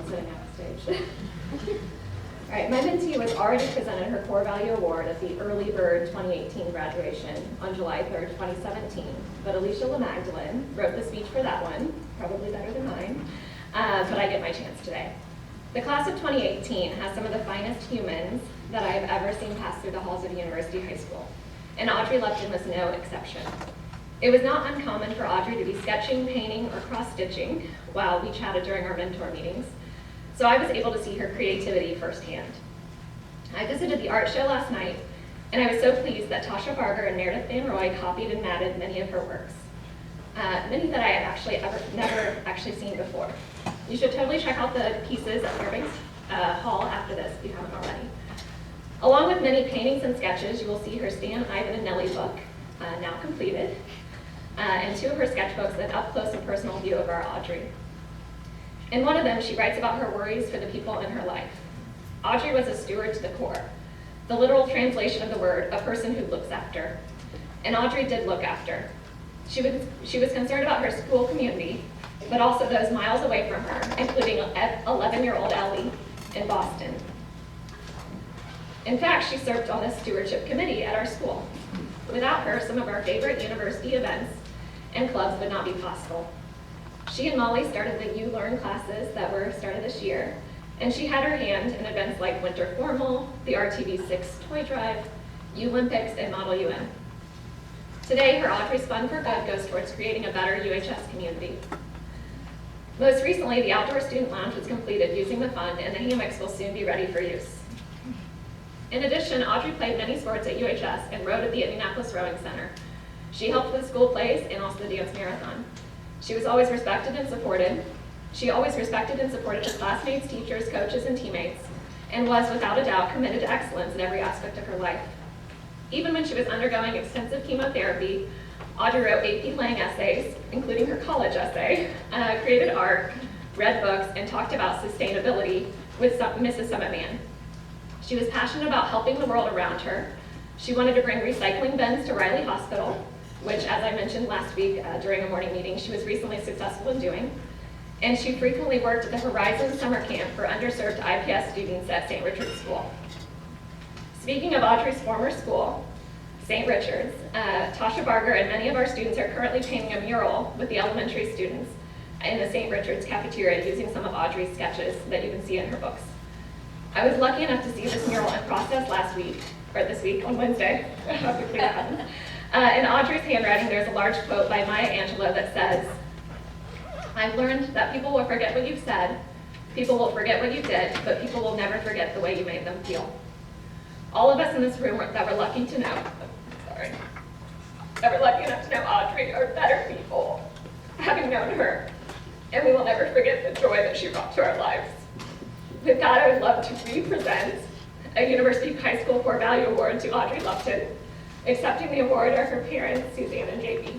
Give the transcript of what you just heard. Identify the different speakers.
Speaker 1: sitting backstage. All right, my mentee was already presented her Core Value Award at the Early Bird 2018 graduation on July 3rd, 2017, but Alicia LaMagdalene wrote the speech for that one, probably better than mine, but I get my chance today. The class of 2018 has some of the finest humans that I have ever seen pass through the halls of University High School, and Audrey Lupton was no exception. It was not uncommon for Audrey to be sketching, painting, or cross-stitching while we chatted during our mentor meetings, so I was able to see her creativity firsthand. I visited the art show last night, and I was so pleased that Tasha Barger and Meredith Van Roy copied and matted many of her works, many that I had never actually seen before. You should totally check out the pieces at Fairbanks Hall after this, if you haven't already. Along with many paintings and sketches, you will see her Stan, Ivan, and Nellie book, now completed, and two of her sketchbooks, an up-close and personal view of our Audrey. In one of them, she writes about her worries for the people in her life. Audrey was a steward to the core, the literal translation of the word, a person who looks after. And Audrey did look after. She was concerned about her school community, but also those miles away from her, including 11-year-old Ellie in Boston. In fact, she served on the stewardship committee at our school. Without her, some of our favorite university events and clubs would not be possible. She and Molly started the You Learn classes that were started this year, and she had her hand in events like Winter Formal, the RTV6 Toy Drive, U-Olympics, and Model UN. Today, her Audrey's Fun for Good goes towards creating a better UHS community. Most recently, the outdoor student lounge was completed using the fund, and the hammocks will soon be ready for use. In addition, Audrey played many sports at UHS and rowed at the Indianapolis Rowing Center. She helped with school plays and also the dance marathon. She was always respected and supported. She always respected and supported her classmates, teachers, coaches, and teammates, and was, without a doubt, committed to excellence in every aspect of her life. Even when she was undergoing extensive chemotherapy, Audrey wrote AP Lang essays, including her college essay, created art, read books, and talked about sustainability with Mrs. Summitman. She was passionate about helping the world around her. She wanted to bring recycling bins to Riley Hospital, which, as I mentioned last week during a morning meeting, she was recently successful in doing. And she frequently worked at the Horizon Summer Camp for underserved IPS students at St. Richard's School. Speaking of Audrey's former school, St. Richard's, Tasha Barger and many of our students are currently painting a mural with the elementary students in the St. Richard's cafeteria using some of Audrey's sketches that you can see in her books. I was lucky enough to see this mural in process this week on Wednesday. How quickly that happened. In Audrey's handwriting, there's a large quote by Maya Angelou that says, "I've learned that people will forget what you've said, people will forget what you did, but people will never forget the way you made them feel." All of us in this room that were lucky to know, that were lucky enough to know Audrey are better people, having known her, and we will never forget the joy that she brought to our lives. With that, I would love to re-present a University High School Core Value Award to Audrey Lupton. Accepting the award are her parents, Suzanne and JB.